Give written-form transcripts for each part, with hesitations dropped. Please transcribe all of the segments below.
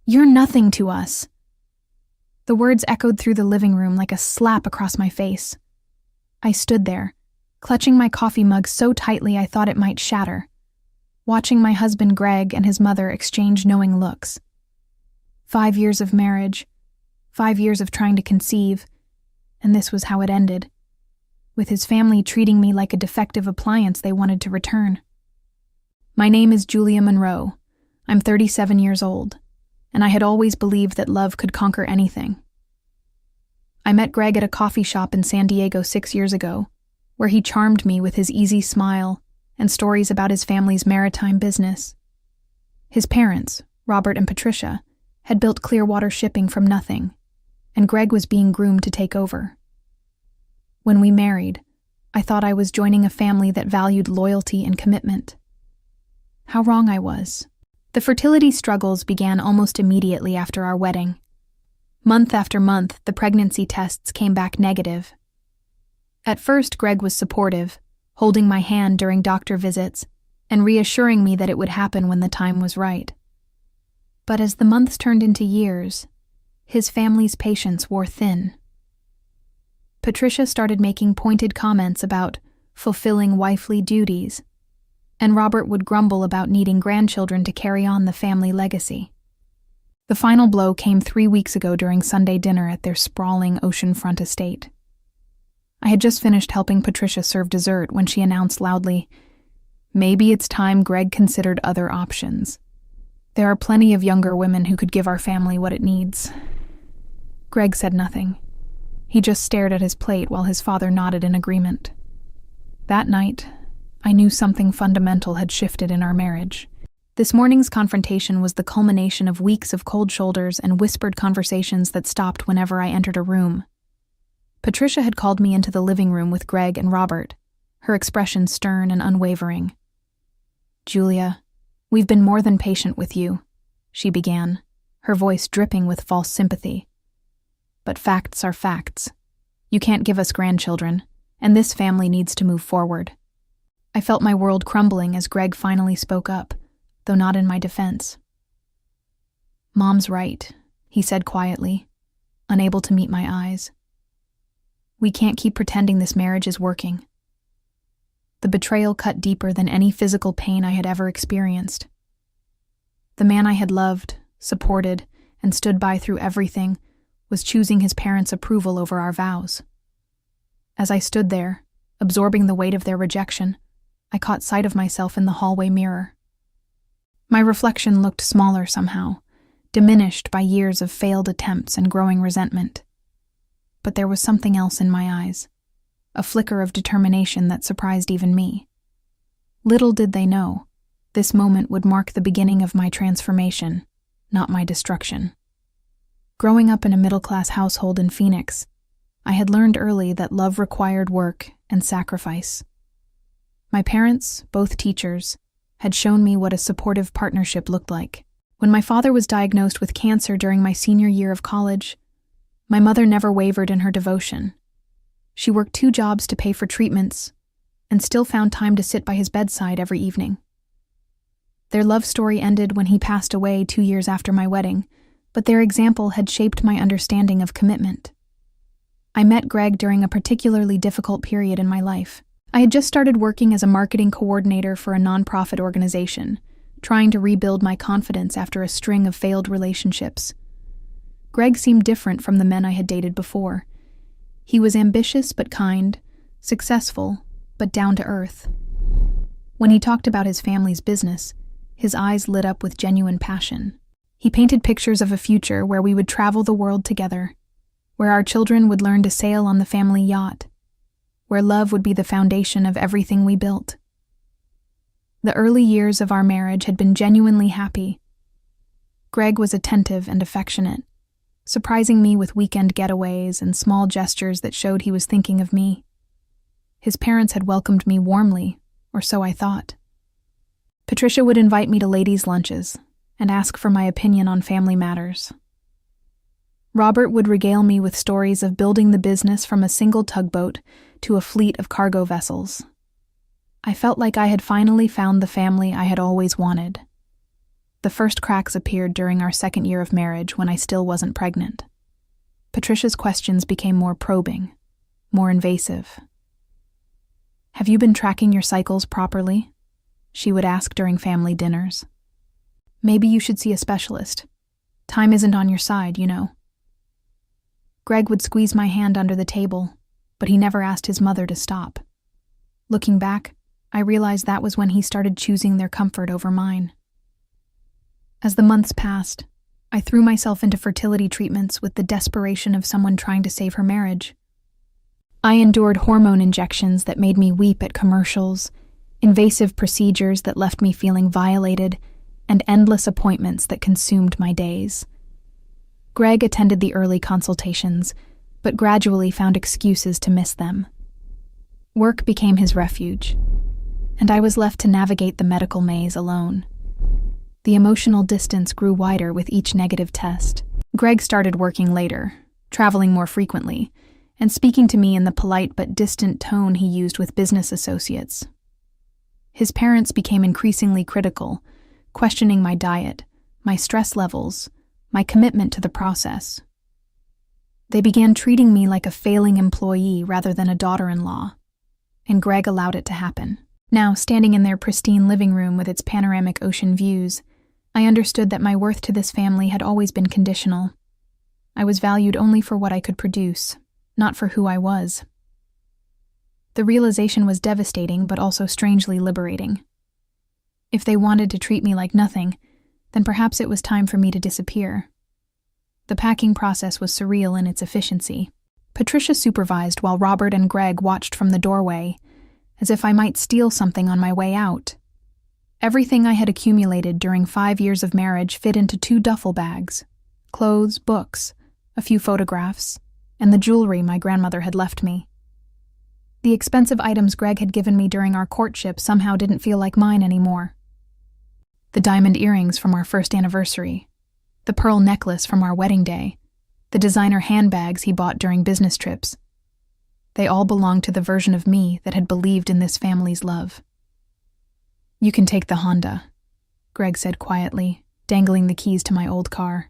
You're nothing to us." The words echoed through the living room like a slap across my face. I stood there, clutching my coffee mug so tightly I thought it might shatter, watching my husband Greg and his mother exchange knowing looks. 5 years of marriage, 5 years of trying to conceive, and this was how it ended, with his family treating me like a defective appliance they wanted to return. My name is Julia Monroe. I'm 37 years old, and I had always believed that love could conquer anything. I met Greg at a coffee shop in San Diego 6 years ago, where he charmed me with his easy smile and stories about his family's maritime business. His parents, Robert and Patricia, had built Clearwater Shipping from nothing, and Greg was being groomed to take over. When we married, I thought I was joining a family that valued loyalty and commitment. How wrong I was. The fertility struggles began almost immediately after our wedding. Month after month, the pregnancy tests came back negative. At first, Greg was supportive, holding my hand during doctor visits and reassuring me that it would happen when the time was right. But as the months turned into years, his family's patience wore thin. Patricia started making pointed comments about fulfilling wifely duties, and Robert would grumble about needing grandchildren to carry on the family legacy. The final blow came 3 weeks ago during Sunday dinner at their sprawling oceanfront estate. I had just finished helping Patricia serve dessert when she announced loudly, "Maybe it's time Greg considered other options. There are plenty of younger women who could give our family what it needs." Greg said nothing. He just stared at his plate while his father nodded in agreement. That night, I knew something fundamental had shifted in our marriage. This morning's confrontation was the culmination of weeks of cold shoulders and whispered conversations that stopped whenever I entered a room. Patricia had called me into the living room with Greg and Robert, her expression stern and unwavering. "Julia, we've been more than patient with you," she began, her voice dripping with false sympathy. "But facts are facts. You can't give us grandchildren, and this family needs to move forward." I felt my world crumbling as Greg finally spoke up, though not in my defense. "Mom's right," he said quietly, unable to meet my eyes. "We can't keep pretending this marriage is working." The betrayal cut deeper than any physical pain I had ever experienced. The man I had loved, supported, and stood by through everything was choosing his parents' approval over our vows. As I stood there, absorbing the weight of their rejection, I caught sight of myself in the hallway mirror. My reflection looked smaller somehow, diminished by years of failed attempts and growing resentment. But there was something else in my eyes, a flicker of determination that surprised even me. Little did they know, this moment would mark the beginning of my transformation, not my destruction. Growing up in a middle-class household in Phoenix, I had learned early that love required work and sacrifice. My parents, both teachers, had shown me what a supportive partnership looked like. When my father was diagnosed with cancer during my senior year of college, my mother never wavered in her devotion. She worked 2 jobs to pay for treatments and still found time to sit by his bedside every evening. Their love story ended when he passed away 2 years after my wedding, but their example had shaped my understanding of commitment. I met Greg during a particularly difficult period in my life. I had just started working as a marketing coordinator for a nonprofit organization, trying to rebuild my confidence after a string of failed relationships. Greg seemed different from the men I had dated before. He was ambitious but kind, successful but down to earth. When he talked about his family's business, his eyes lit up with genuine passion. He painted pictures of a future where we would travel the world together, where our children would learn to sail on the family yacht, where love would be the foundation of everything we built. The early years of our marriage had been genuinely happy. Greg was attentive and affectionate, surprising me with weekend getaways and small gestures that showed he was thinking of me. His parents had welcomed me warmly, or so I thought. Patricia would invite me to ladies' lunches and ask for my opinion on family matters. Robert would regale me with stories of building the business from a single tugboat to a fleet of cargo vessels. I felt like I had finally found the family I had always wanted. The first cracks appeared during our second year of marriage when I still wasn't pregnant. Patricia's questions became more probing, more invasive. "Have you been tracking your cycles properly?" she would ask during family dinners. "Maybe you should see a specialist. Time isn't on your side, you know." Greg would squeeze my hand under the table, but he never asked his mother to stop. Looking back, I realized that was when he started choosing their comfort over mine. As the months passed, I threw myself into fertility treatments with the desperation of someone trying to save her marriage. I endured hormone injections that made me weep at commercials, invasive procedures that left me feeling violated, and endless appointments that consumed my days. Greg attended the early consultations, but gradually found excuses to miss them. Work became his refuge, and I was left to navigate the medical maze alone. The emotional distance grew wider with each negative test. Greg started working later, traveling more frequently, and speaking to me in the polite but distant tone he used with business associates. His parents became increasingly critical, questioning my diet, my stress levels, my commitment to the process. They began treating me like a failing employee rather than a daughter-in-law, and Greg allowed it to happen. Now, standing in their pristine living room with its panoramic ocean views, I understood that my worth to this family had always been conditional. I was valued only for what I could produce, not for who I was. The realization was devastating, but also strangely liberating. If they wanted to treat me like nothing, then perhaps it was time for me to disappear. The packing process was surreal in its efficiency. Patricia supervised while Robert and Greg watched from the doorway, as if I might steal something on my way out. Everything I had accumulated during 5 years of marriage fit into 2 duffel bags: clothes, books, a few photographs, and the jewelry my grandmother had left me. The expensive items Greg had given me during our courtship somehow didn't feel like mine anymore. The diamond earrings from our first anniversary, the pearl necklace from our wedding day, the designer handbags he bought during business trips. They all belonged to the version of me that had believed in this family's love. "You can take the Honda," Greg said quietly, dangling the keys to my old car.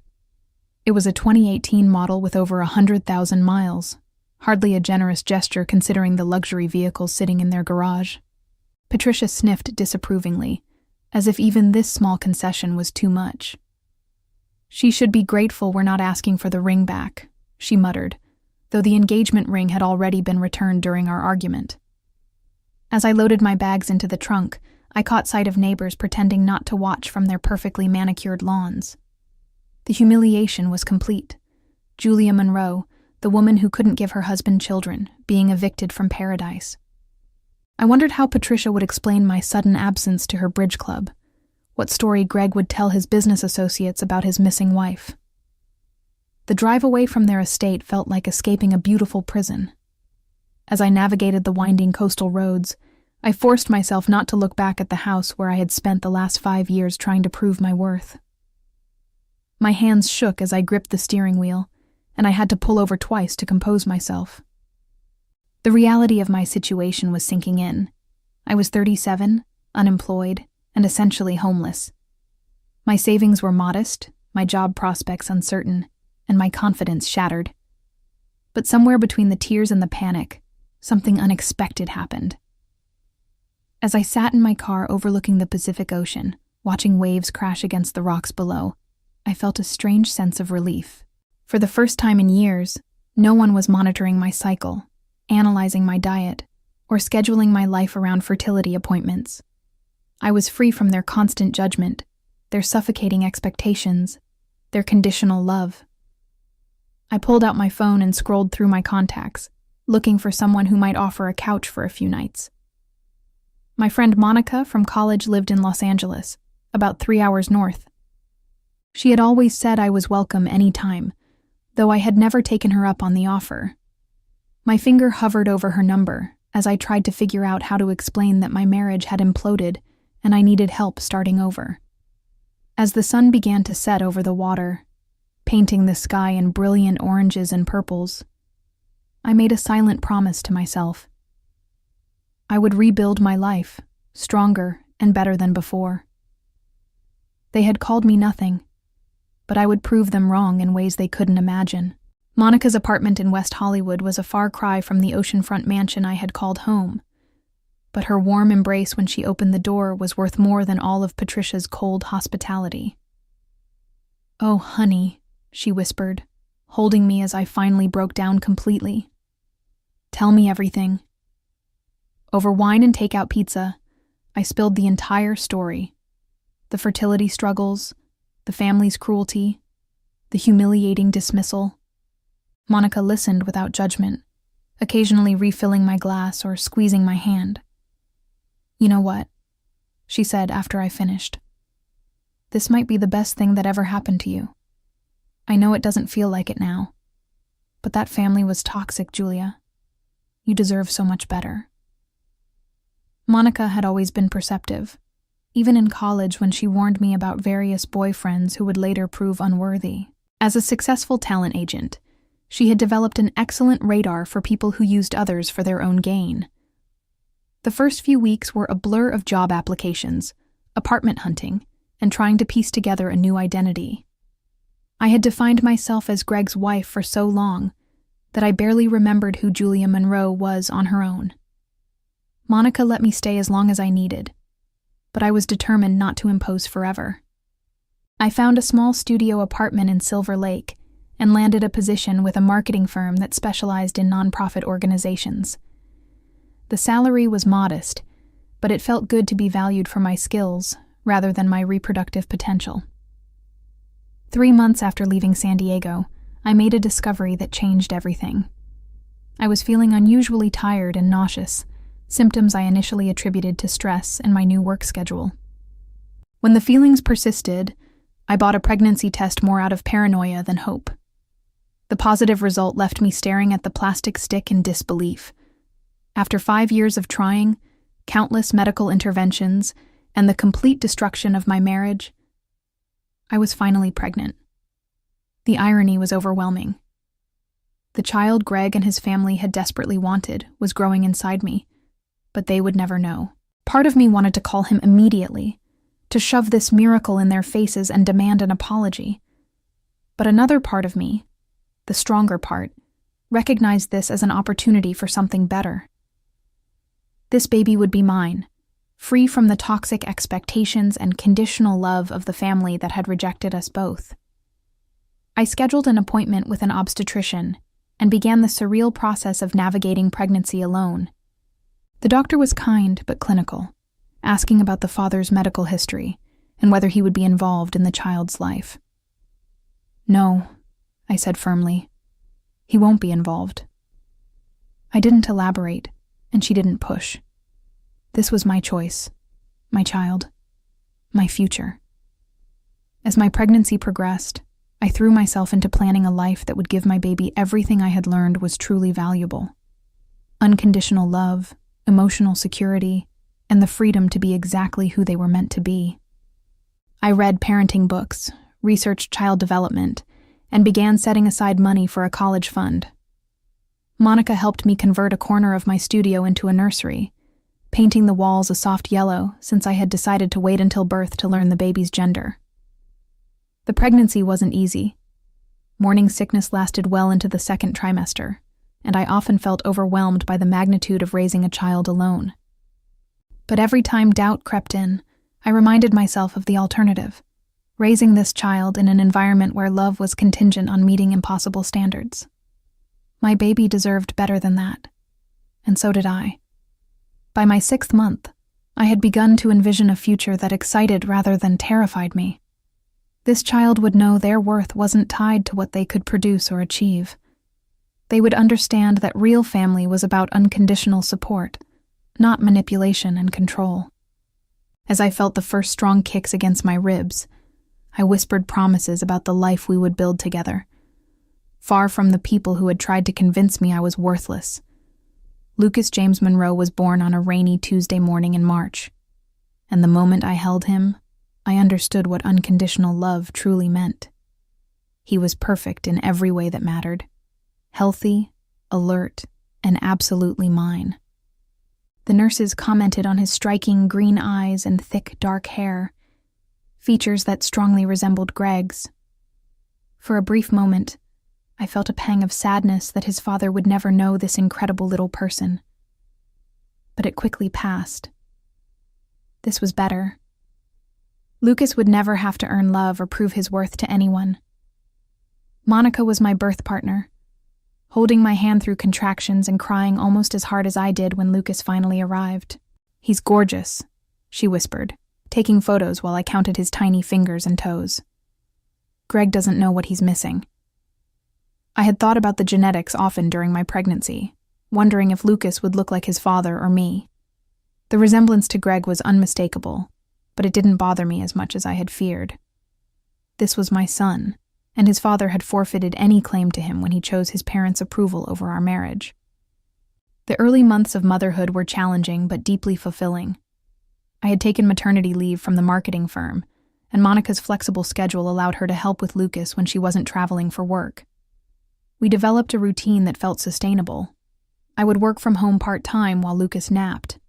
It was a 2018 model with over 100,000 miles, hardly a generous gesture considering the luxury vehicles sitting in their garage. Patricia sniffed disapprovingly, as if even this small concession was too much. "She should be grateful we're not asking for the ring back," she muttered, though the engagement ring had already been returned during our argument. As I loaded my bags into the trunk, I caught sight of neighbors pretending not to watch from their perfectly manicured lawns. The humiliation was complete. Julia Monroe, the woman who couldn't give her husband children, being evicted from paradise. I wondered how Patricia would explain my sudden absence to her bridge club, what story Greg would tell his business associates about his missing wife. The drive away from their estate felt like escaping a beautiful prison. As I navigated the winding coastal roads, I forced myself not to look back at the house where I had spent the last 5 years trying to prove my worth. My hands shook as I gripped the steering wheel, and I had to pull over twice to compose myself. The reality of my situation was sinking in. I was 37, unemployed, and essentially homeless. My savings were modest, my job prospects uncertain, and my confidence shattered. But somewhere between the tears and the panic, something unexpected happened. As I sat in my car overlooking the Pacific Ocean, watching waves crash against the rocks below, I felt a strange sense of relief. For the first time in years, no one was monitoring my cycle, analyzing my diet, or scheduling my life around fertility appointments. I was free from their constant judgment, their suffocating expectations, their conditional love. I pulled out my phone and scrolled through my contacts, looking for someone who might offer a couch for a few nights. My friend Monica from college lived in Los Angeles, about 3 hours north. She had always said I was welcome any time, though I had never taken her up on the offer. My finger hovered over her number as I tried to figure out how to explain that my marriage had imploded and I needed help starting over. As the sun began to set over the water, painting the sky in brilliant oranges and purples, I made a silent promise to myself. I would rebuild my life, stronger and better than before. They had called me nothing, but I would prove them wrong in ways they couldn't imagine. Monica's apartment in West Hollywood was a far cry from the oceanfront mansion I had called home, but her warm embrace when she opened the door was worth more than all of Patricia's cold hospitality. "Oh, honey," she whispered, holding me as I finally broke down completely. "Tell me everything." Over wine and takeout pizza, I spilled the entire story. The fertility struggles, the family's cruelty, the humiliating dismissal. Monica listened without judgment, occasionally refilling my glass or squeezing my hand. "You know what?" she said after I finished. "This might be the best thing that ever happened to you. I know it doesn't feel like it now, but that family was toxic, Julia. You deserve so much better." Monica had always been perceptive, even in college when she warned me about various boyfriends who would later prove unworthy. As a successful talent agent, she had developed an excellent radar for people who used others for their own gain. The first few weeks were a blur of job applications, apartment hunting, and trying to piece together a new identity. I had defined myself as Greg's wife for so long that I barely remembered who Julia Monroe was on her own. Monica let me stay as long as I needed, but I was determined not to impose forever. I found a small studio apartment in Silver Lake and landed a position with a marketing firm that specialized in nonprofit organizations. The salary was modest, but it felt good to be valued for my skills rather than my reproductive potential. 3 months after leaving San Diego, I made a discovery that changed everything. I was feeling unusually tired and nauseous, symptoms I initially attributed to stress and my new work schedule. When the feelings persisted, I bought a pregnancy test more out of paranoia than hope. The positive result left me staring at the plastic stick in disbelief. After 5 years of trying, countless medical interventions, and the complete destruction of my marriage, I was finally pregnant. The irony was overwhelming. The child Greg and his family had desperately wanted was growing inside me, but they would never know. Part of me wanted to call him immediately, to shove this miracle in their faces and demand an apology. But another part of me, the stronger part, recognized this as an opportunity for something better. This baby would be mine, free from the toxic expectations and conditional love of the family that had rejected us both. I scheduled an appointment with an obstetrician and began the surreal process of navigating pregnancy alone. The doctor was kind but clinical, asking about the father's medical history and whether he would be involved in the child's life. "No," I said firmly. "He won't be involved." I didn't elaborate, and she didn't push. This was my choice, my child, my future. As my pregnancy progressed, I threw myself into planning a life that would give my baby everything I had learned was truly valuable: unconditional love, emotional security, and the freedom to be exactly who they were meant to be. I read parenting books, researched child development, and began setting aside money for a college fund. Monica helped me convert a corner of my studio into a nursery, painting the walls a soft yellow since I had decided to wait until birth to learn the baby's gender. The pregnancy wasn't easy. Morning sickness lasted well into the 2nd trimester, and I often felt overwhelmed by the magnitude of raising a child alone. But every time doubt crept in, I reminded myself of the alternative: raising this child in an environment where love was contingent on meeting impossible standards. My baby deserved better than that, and so did I. By my 6th month, I had begun to envision a future that excited rather than terrified me. This child would know their worth wasn't tied to what they could produce or achieve. They would understand that real family was about unconditional support, not manipulation and control. As I felt the first strong kicks against my ribs, I whispered promises about the life we would build together, far from the people who had tried to convince me I was worthless. Lucas James Monroe was born on a rainy Tuesday morning in March, and the moment I held him, I understood what unconditional love truly meant. He was perfect in every way that mattered: healthy, alert, and absolutely mine. The nurses commented on his striking green eyes and thick, dark hair, features that strongly resembled Greg's. For a brief moment, I felt a pang of sadness that his father would never know this incredible little person. But it quickly passed. This was better. Lucas would never have to earn love or prove his worth to anyone. Monica was my birth partner, holding my hand through contractions and crying almost as hard as I did when Lucas finally arrived. "He's gorgeous," she whispered, taking photos while I counted his tiny fingers and toes. "Greg doesn't know what he's missing." I had thought about the genetics often during my pregnancy, wondering if Lucas would look like his father or me. The resemblance to Greg was unmistakable, but it didn't bother me as much as I had feared. This was my son, and his father had forfeited any claim to him when he chose his parents' approval over our marriage. The early months of motherhood were challenging but deeply fulfilling. I had taken maternity leave from the marketing firm, and Monica's flexible schedule allowed her to help with Lucas when she wasn't traveling for work. We developed a routine that felt sustainable. I would work from home part-time while Lucas napped,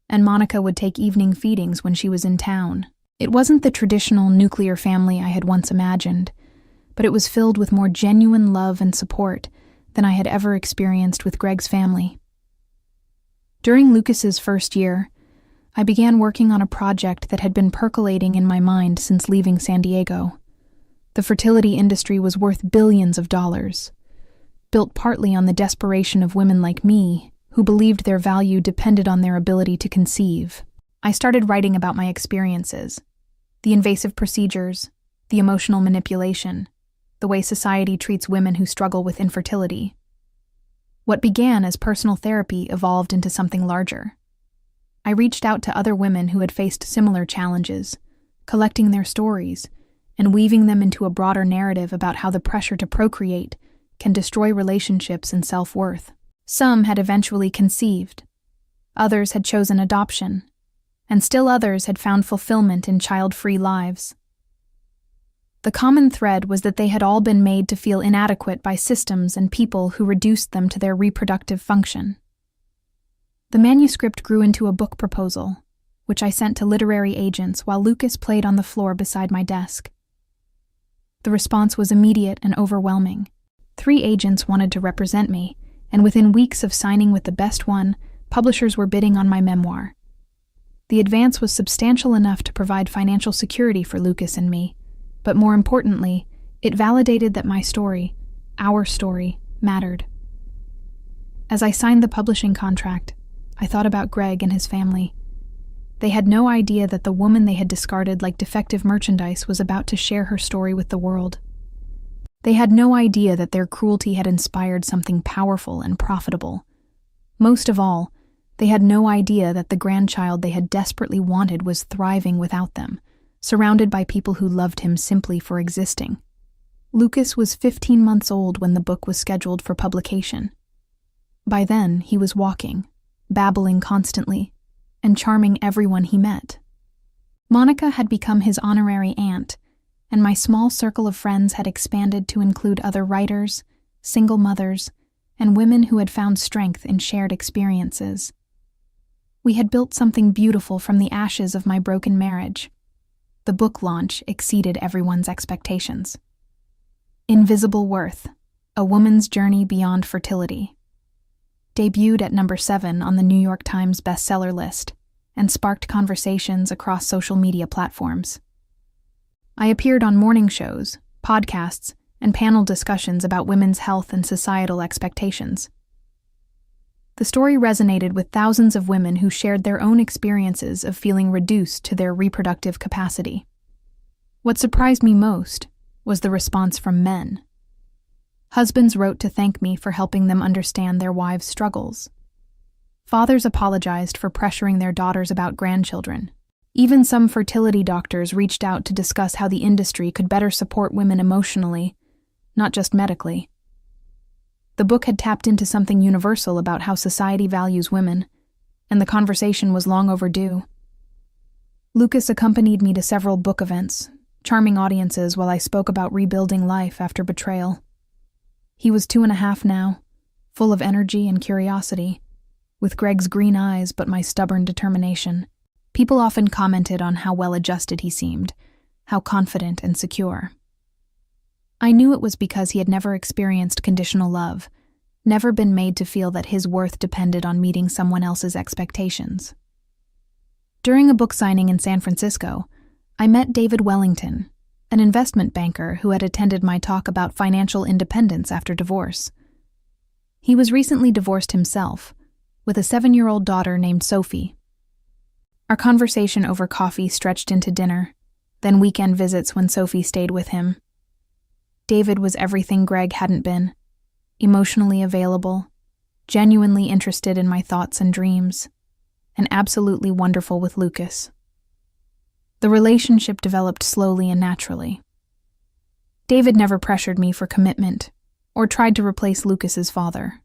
and Monica would take evening feedings when she was in town. It wasn't the traditional nuclear family I had once imagined, but it was filled with more genuine love and support than I had ever experienced with Greg's family. During Lucas's first year, I began working on a project that had been percolating in my mind since leaving San Diego. The fertility industry was worth billions of dollars, built partly on the desperation of women like me who believed their value depended on their ability to conceive. I started writing about my experiences, the invasive procedures, the emotional manipulation, the way society treats women who struggle with infertility. What began as personal therapy evolved into something larger. I reached out to other women who had faced similar challenges, collecting their stories and weaving them into a broader narrative about how the pressure to procreate can destroy relationships and self-worth. Some had eventually conceived, others had chosen adoption, and still others had found fulfillment in child-free lives. The common thread was that they had all been made to feel inadequate by systems and people who reduced them to their reproductive function. The manuscript grew into a book proposal, which I sent to literary agents while Lucas played on the floor beside my desk. The response was immediate and overwhelming. 3 agents wanted to represent me, and within weeks of signing with the best one, publishers were bidding on my memoir. The advance was substantial enough to provide financial security for Lucas and me, but more importantly, it validated that my story, our story, mattered. As I signed the publishing contract, I thought about Greg and his family. They had no idea that the woman they had discarded like defective merchandise was about to share her story with the world. They had no idea that their cruelty had inspired something powerful and profitable. Most of all, they had no idea that the grandchild they had desperately wanted was thriving without them, surrounded by people who loved him simply for existing. Lucas was 15 months old when the book was scheduled for publication. By then, he was walking, babbling constantly, and charming everyone he met. Monica had become his honorary aunt, and my small circle of friends had expanded to include other writers, single mothers, and women who had found strength in shared experiences. We had built something beautiful from the ashes of my broken marriage. The book launch exceeded everyone's expectations. Invisible Worth, A Woman's Journey Beyond Fertility, debuted at number 7 on the New York Times bestseller list and sparked conversations across social media platforms. I appeared on morning shows, podcasts, and panel discussions about women's health and societal expectations. The story resonated with thousands of women who shared their own experiences of feeling reduced to their reproductive capacity. What surprised me most was the response from men. Husbands wrote to thank me for helping them understand their wives' struggles. Fathers apologized for pressuring their daughters about grandchildren. Even some fertility doctors reached out to discuss how the industry could better support women emotionally, not just medically. The book had tapped into something universal about how society values women, and the conversation was long overdue. Lucas accompanied me to several book events, charming audiences while I spoke about rebuilding life after betrayal. He was 2.5 now, full of energy and curiosity, with Greg's green eyes but my stubborn determination. People often commented on how well-adjusted he seemed, how confident and secure. I knew it was because he had never experienced conditional love, never been made to feel that his worth depended on meeting someone else's expectations. During a book signing in San Francisco, I met David Wellington, an investment banker who had attended my talk about financial independence after divorce. He was recently divorced himself, with a 7-year-old daughter named Sophie. Our conversation over coffee stretched into dinner, then weekend visits when Sophie stayed with him. David was everything Greg hadn't been, emotionally available, genuinely interested in my thoughts and dreams, and absolutely wonderful with Lucas. The relationship developed slowly and naturally. David never pressured me for commitment or tried to replace Lucas's father,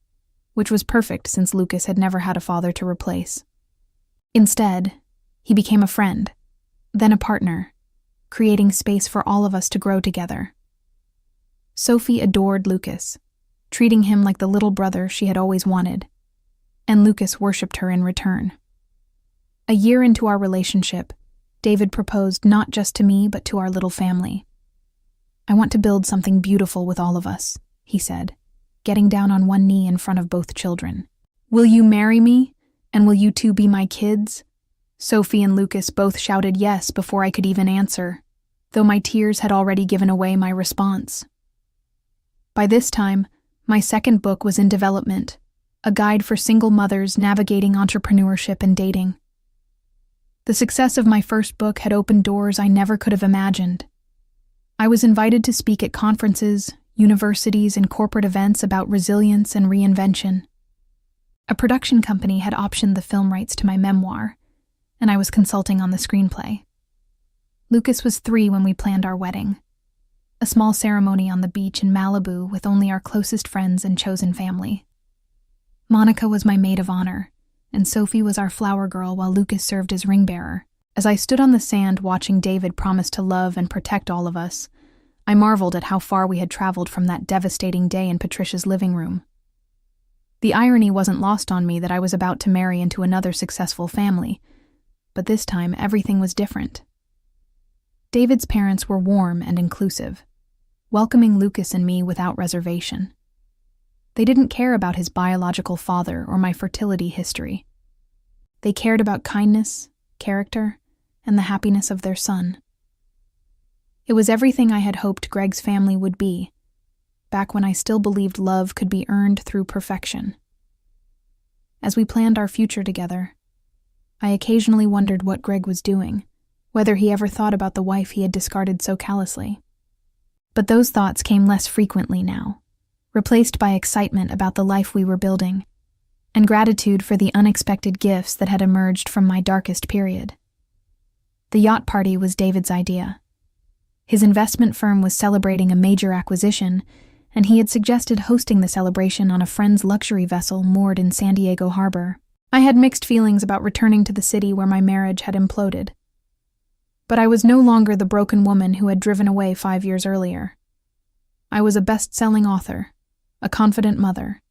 which was perfect since Lucas had never had a father to replace. Instead, he became a friend, then a partner, creating space for all of us to grow together. Sophie adored Lucas, treating him like the little brother she had always wanted, and Lucas worshipped her in return. A year into our relationship, David proposed not just to me but to our little family. "I want to build something beautiful with all of us," he said, getting down on one knee in front of both children. "Will you marry me? And will you two be my kids?" Sophie and Lucas both shouted yes before I could even answer, though my tears had already given away my response. By this time, my second book was in development, a guide for single mothers navigating entrepreneurship and dating. The success of my first book had opened doors I never could have imagined. I was invited to speak at conferences, universities, and corporate events about resilience and reinvention. A production company had optioned the film rights to my memoir, and I was consulting on the screenplay. Lucas was 3 when we planned our wedding, a small ceremony on the beach in Malibu with only our closest friends and chosen family. Monica was my maid of honor, and Sophie was our flower girl while Lucas served as ring bearer. As I stood on the sand watching David promise to love and protect all of us, I marveled at how far we had traveled from that devastating day in Patricia's living room. The irony wasn't lost on me that I was about to marry into another successful family, but this time everything was different. David's parents were warm and inclusive, welcoming Lucas and me without reservation. They didn't care about his biological father or my fertility history. They cared about kindness, character, and the happiness of their son. It was everything I had hoped Greg's family would be, back when I still believed love could be earned through perfection. As we planned our future together, I occasionally wondered what Greg was doing, whether he ever thought about the wife he had discarded so callously. But those thoughts came less frequently now, replaced by excitement about the life we were building, and gratitude for the unexpected gifts that had emerged from my darkest period. The yacht party was David's idea. His investment firm was celebrating a major acquisition, and he had suggested hosting the celebration on a friend's luxury vessel moored in San Diego Harbor. I had mixed feelings about returning to the city where my marriage had imploded. But I was no longer the broken woman who had driven away 5 years earlier. I was a best-selling author, a confident mother,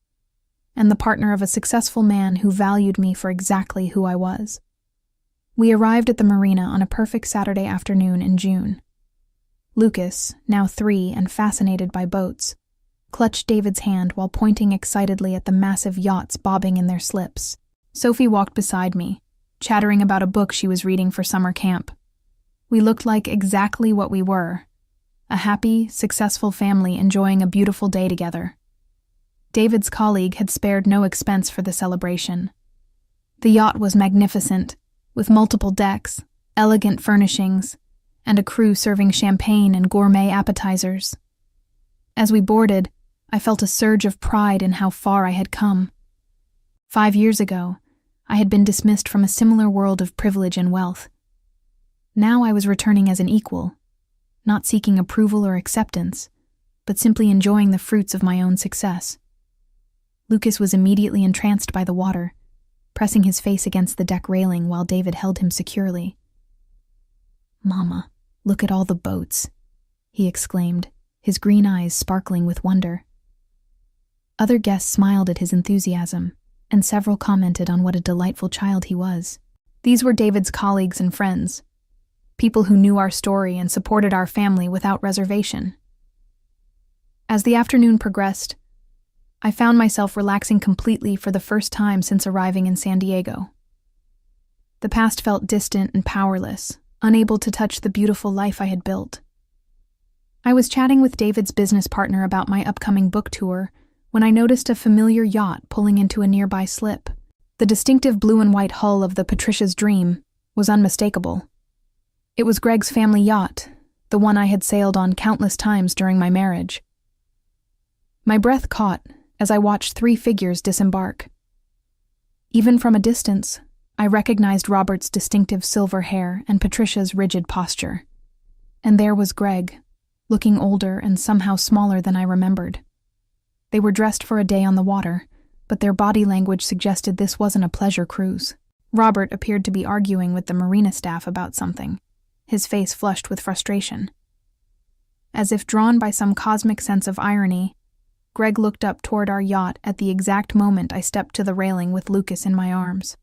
and the partner of a successful man who valued me for exactly who I was. We arrived at the marina on a perfect Saturday afternoon in June. Lucas, now 3 and fascinated by boats, clutched David's hand while pointing excitedly at the massive yachts bobbing in their slips. Sophie walked beside me, chattering about a book she was reading for summer camp. We looked like exactly what we were, a happy, successful family enjoying a beautiful day together. David's colleague had spared no expense for the celebration. The yacht was magnificent, with multiple decks, elegant furnishings, and a crew serving champagne and gourmet appetizers. As we boarded, I felt a surge of pride in how far I had come. 5 years ago, I had been dismissed from a similar world of privilege and wealth. Now I was returning as an equal, not seeking approval or acceptance, but simply enjoying the fruits of my own success. Lucas was immediately entranced by the water, pressing his face against the deck railing while David held him securely. "Mama, look at all the boats," he exclaimed, his green eyes sparkling with wonder. Other guests smiled at his enthusiasm, and several commented on what a delightful child he was. These were David's colleagues and friends. people who knew our story and supported our family without reservation. As the afternoon progressed, I found myself relaxing completely for the first time since arriving in San Diego. The past felt distant and powerless, unable to touch the beautiful life I had built. I was chatting with David's business partner about my upcoming book tour when I noticed a familiar yacht pulling into a nearby slip. The distinctive blue and white hull of the Patricia's Dream was unmistakable. It was Greg's family yacht, the one I had sailed on countless times during my marriage. My breath caught as I watched 3 figures disembark. Even from a distance, I recognized Robert's distinctive silver hair and Patricia's rigid posture. And there was Greg, looking older and somehow smaller than I remembered. They were dressed for a day on the water, but their body language suggested this wasn't a pleasure cruise. Robert appeared to be arguing with the marina staff about something, his face flushed with frustration. As if drawn by some cosmic sense of irony, Greg looked up toward our yacht at the exact moment I stepped to the railing with Lucas in my arms.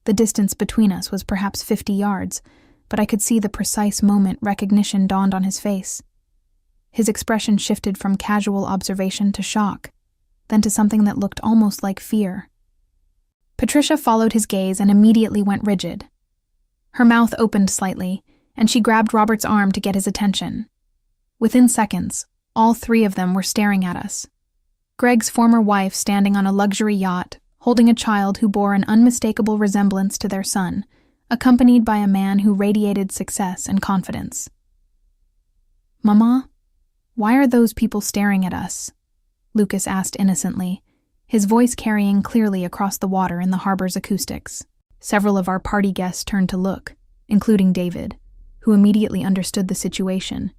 The distance between us was perhaps 50 yards, but I could see the precise moment recognition dawned on his face. His expression shifted from casual observation to shock, then to something that looked almost like fear. Patricia followed his gaze and immediately went rigid. Her mouth opened slightly, and she grabbed Robert's arm to get his attention. Within seconds, all 3 of them were staring at us. Greg's former wife standing on a luxury yacht, holding a child who bore an unmistakable resemblance to their son, accompanied by a man who radiated success and confidence. "Mama, why are those people staring at us?" Lucas asked innocently, his voice carrying clearly across the water in the harbor's acoustics. Several of our party guests turned to look, including David, who immediately understood the situation.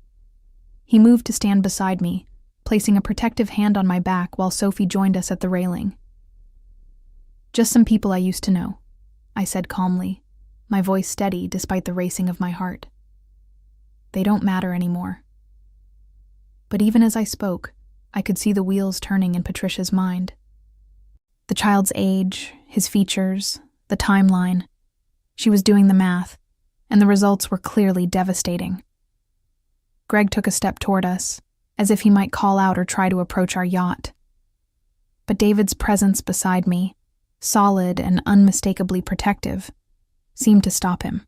He moved to stand beside me, placing a protective hand on my back while Sophie joined us at the railing. "Just some people I used to know," I said calmly, my voice steady despite the racing of my heart. "They don't matter anymore." But even as I spoke, I could see the wheels turning in Patricia's mind. The child's age, his features, the timeline. She was doing the math, and the results were clearly devastating. Greg took a step toward us, as if he might call out or try to approach our yacht. But David's presence beside me, solid and unmistakably protective, seemed to stop him.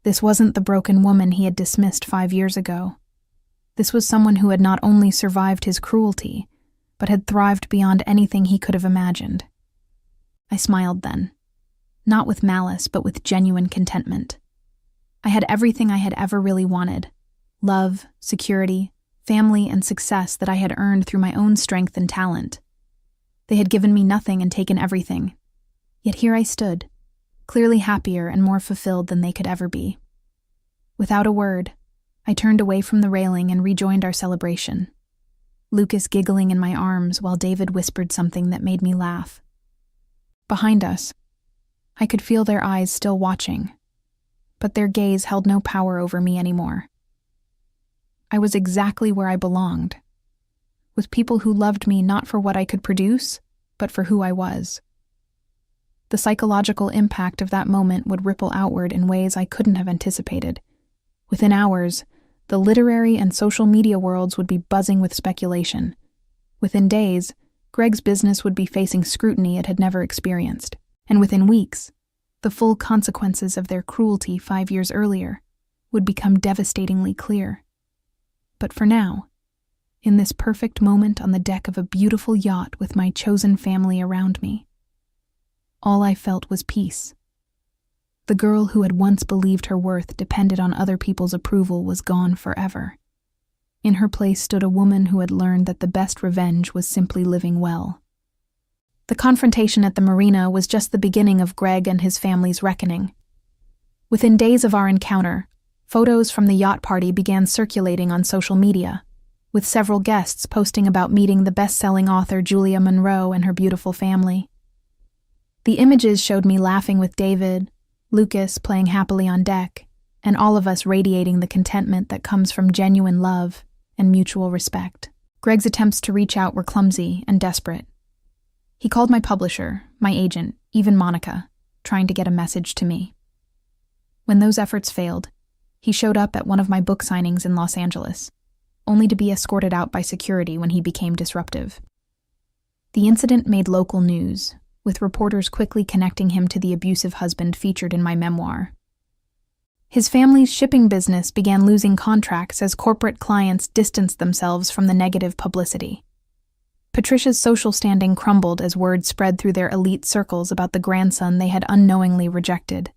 This wasn't the broken woman he had dismissed 5 years ago. This was someone who had not only survived his cruelty, but had thrived beyond anything he could have imagined. I smiled then, not with malice, but with genuine contentment. I had everything I had ever really wanted: love, security, family, and success that I had earned through my own strength and talent. They had given me nothing and taken everything. Yet here I stood, clearly happier and more fulfilled than they could ever be. Without a word, I turned away from the railing and rejoined our celebration, Lucas giggling in my arms while David whispered something that made me laugh. Behind us, I could feel their eyes still watching, but their gaze held no power over me anymore. I was exactly where I belonged, with people who loved me not for what I could produce, but for who I was. The psychological impact of that moment would ripple outward in ways I couldn't have anticipated. Within hours, the literary and social media worlds would be buzzing with speculation. Within days, Greg's business would be facing scrutiny it had never experienced. And within weeks, the full consequences of their cruelty 5 years earlier would become devastatingly clear. But for now, in this perfect moment on the deck of a beautiful yacht with my chosen family around me, all I felt was peace. The girl who had once believed her worth depended on other people's approval was gone forever. In her place stood a woman who had learned that the best revenge was simply living well. The confrontation at the marina was just the beginning of Greg and his family's reckoning. Within days of our encounter, photos from the yacht party began circulating on social media, with several guests posting about meeting the best-selling author Julia Monroe and her beautiful family. The images showed me laughing with David, Lucas playing happily on deck, and all of us radiating the contentment that comes from genuine love and mutual respect. Greg's attempts to reach out were clumsy and desperate. He called my publisher, my agent, even Monica, trying to get a message to me. When those efforts failed, he showed up at one of my book signings in Los Angeles, only to be escorted out by security when he became disruptive. The incident made local news, with reporters quickly connecting him to the abusive husband featured in my memoir. His family's shipping business began losing contracts as corporate clients distanced themselves from the negative publicity. Patricia's social standing crumbled as word spread through their elite circles about the grandson they had unknowingly rejected.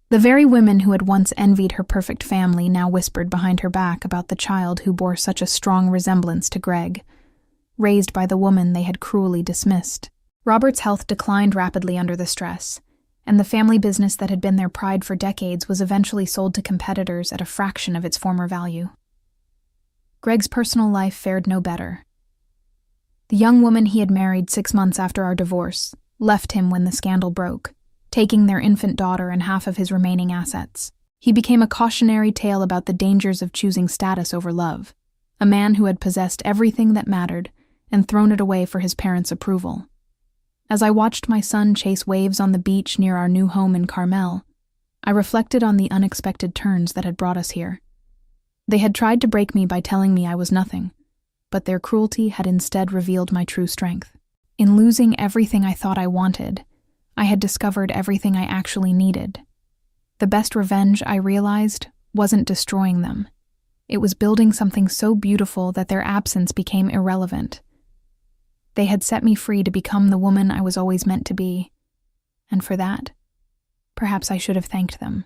The very women who had once envied her perfect family now whispered behind her back about the child who bore such a strong resemblance to Greg, raised by the woman they had cruelly dismissed. Robert's health declined rapidly under the stress, and the family business that had been their pride for decades was eventually sold to competitors at a fraction of its former value. Greg's personal life fared no better. The young woman he had married 6 months after our divorce left him when the scandal broke, taking their infant daughter and half of his remaining assets. He became a cautionary tale about the dangers of choosing status over love, a man who had possessed everything that mattered and thrown it away for his parents' approval. As I watched my son chase waves on the beach near our new home in Carmel, I reflected on the unexpected turns that had brought us here. They had tried to break me by telling me I was nothing, but their cruelty had instead revealed my true strength. In losing everything I thought I wanted, I had discovered everything I actually needed. The best revenge, I realized, wasn't destroying them. It was building something so beautiful that their absence became irrelevant. They had set me free to become the woman I was always meant to be, and for that, perhaps I should have thanked them.